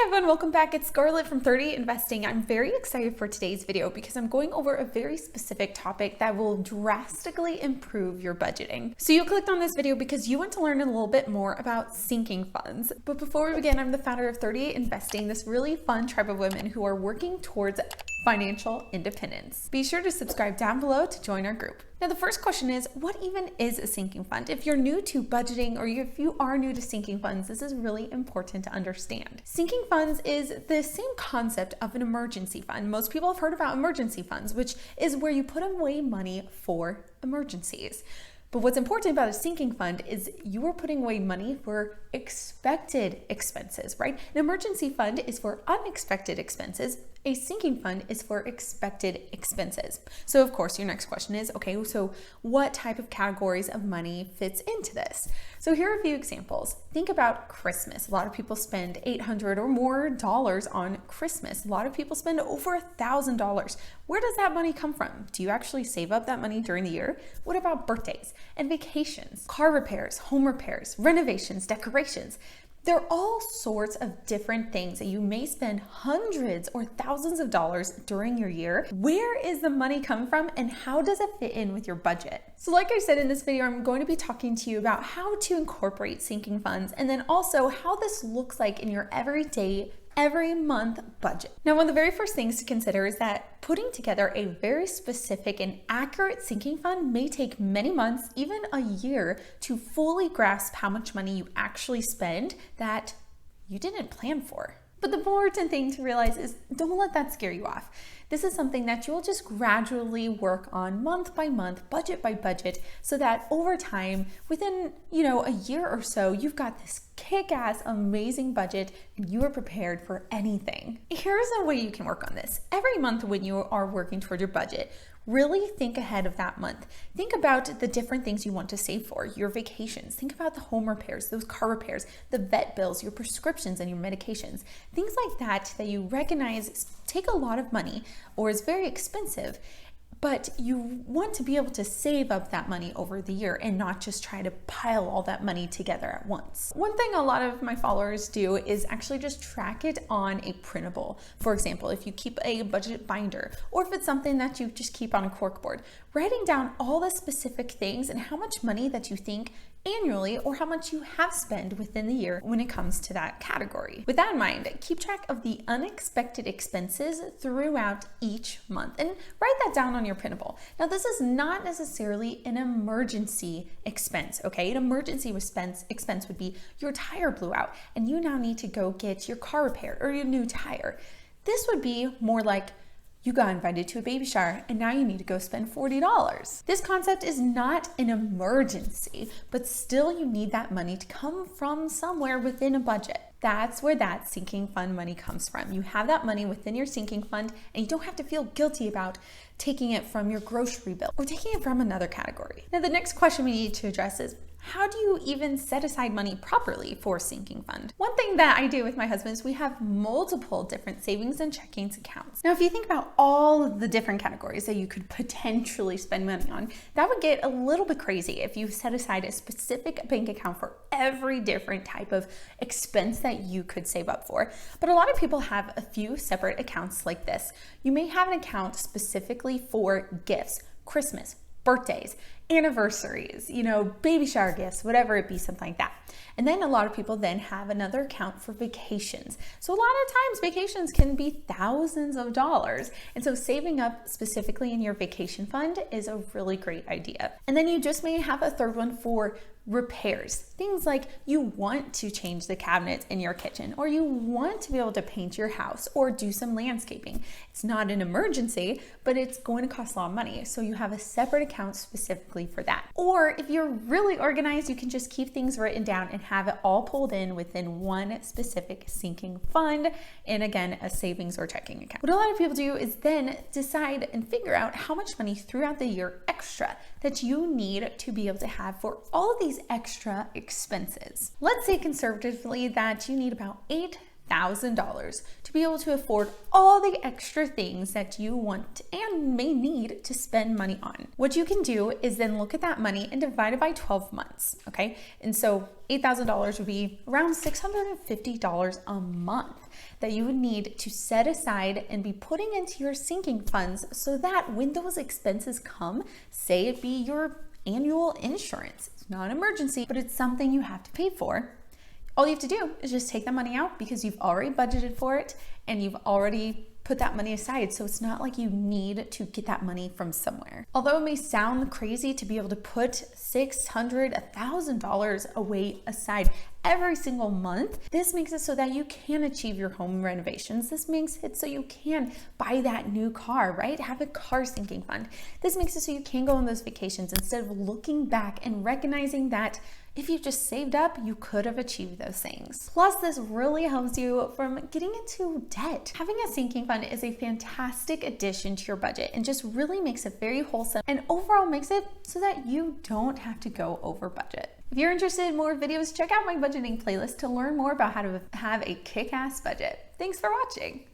everyone, welcome back. It's Scarlett from 30 Investing. I'm very excited for today's video because I'm going over a very specific topic that will drastically improve your budgeting. So you clicked on this video because you want to learn a little bit more about sinking funds. But before we begin, I'm the founder of 30 Investing, this really fun tribe of women who are working towards financial independence. Be sure to subscribe down below to join our group. Now, the first question is, what even is a sinking fund? If you're new to budgeting or if you are new to sinking funds, this is really important to understand. Sinking funds is the same concept of an emergency fund. Most people have heard about emergency funds, which is where you put away money for emergencies. But what's important about a sinking fund is you are putting away money for expected expenses, right? An emergency fund is for unexpected expenses. A sinking fund is for expected expenses. So of course, your next question is, okay, so what type of categories of money fits into this? So here are a few examples. Think about Christmas. A lot of people spend $800 or more on Christmas. A lot of people spend over $1,000. Where does that money come from? Do you actually save up that money during the year? What about birthdays and vacations, car repairs, home repairs, renovations, decorations? They're all sorts of different things that you may spend hundreds or thousands of dollars during your year. Where is the money coming from and how does it fit in with your budget? So like I said in this video, I'm going to be talking to you about how to incorporate sinking funds and then also how this looks like in your every month budget. Now, one of the very first things to consider is that putting together a very specific and accurate sinking fund may take many months, even a year, to fully grasp how much money you actually spend that you didn't plan for. But the important thing to realize is don't let that scare you off. This is something that you'll just gradually work on month by month, budget by budget, so that over time, within a year or so, you've got this kick-ass amazing budget and you are prepared for anything. Here's a way you can work on this. Every month when you are working toward your budget, really think ahead of that month. Think about the different things you want to save for, your vacations. Think about the home repairs, those car repairs, the vet bills, your prescriptions and your medications. Things like that you recognize take a lot of money or is very expensive, but you want to be able to save up that money over the year and not just try to pile all that money together at once. One thing a lot of my followers do is actually just track it on a printable. For example, if you keep a budget binder, or if it's something that you just keep on a corkboard, writing down all the specific things and how much money that you think annually or how much you have spent within the year when it comes to that category. With that in mind, keep track of the unexpected expenses throughout each month and write that down on your printable. Now, this is not necessarily an emergency expense, okay? An emergency expense would be your tire blew out and you now need to go get your car repaired or your new tire. This would be more like you got invited to a baby shower and now you need to go spend $40. This concept is not an emergency, but still you need that money to come from somewhere within a budget. That's where that sinking fund money comes from. You have that money within your sinking fund and you don't have to feel guilty about taking it from your grocery bill or taking it from another category. Now, the next question we need to address is, how do you even set aside money properly for a sinking fund? One thing that I do with my husband is we have multiple different savings and checkings accounts. Now, if you think about all of the different categories that you could potentially spend money on, that would get a little bit crazy if you set aside a specific bank account for every different type of expense that you could save up for. But a lot of people have a few separate accounts like this. You may have an account specifically for gifts, Christmas, birthdays, anniversaries, baby shower gifts, whatever it be, something like that. And then a lot of people then have another account for vacations. So a lot of times vacations can be thousands of dollars. And so saving up specifically in your vacation fund is a really great idea. And then you just may have a third one for repairs. Things like you want to change the cabinets in your kitchen, or you want to be able to paint your house or do some landscaping. It's not an emergency, but it's going to cost a lot of money. So you have a separate account specifically for that. Or if you're really organized, you can just keep things written down and have it all pulled in within one specific sinking fund, and again, a savings or checking account. What a lot of people do is then decide and figure out how much money throughout the year extra that you need to be able to have for all of these extra expenses. Let's say conservatively that you need about $8 $8,000 to be able to afford all the extra things that you want and may need to spend money on. What you can do is then look at that money and divide it by 12 months, okay? And so $8,000 would be around $650 a month that you would need to set aside and be putting into your sinking funds so that when those expenses come, say it be your annual insurance, it's not an emergency, but it's something you have to pay for. All you have to do is just take that money out because you've already budgeted for it and you've already put that money aside. So it's not like you need to get that money from somewhere. Although it may sound crazy to be able to put $600, $1,000 away aside every single month, this makes it so that you can achieve your home renovations. This makes it so you can buy that new car, right? Have a car sinking fund. This makes it so you can go on those vacations instead of looking back and recognizing that if you just saved up, you could have achieved those things. Plus, this really helps you from getting into debt. Having a sinking fund is a fantastic addition to your budget and just really makes it very wholesome and overall makes it so that you don't have to go over budget. If you're interested in more videos, check out my budgeting playlist to learn more about how to have a kick-ass budget. Thanks for watching.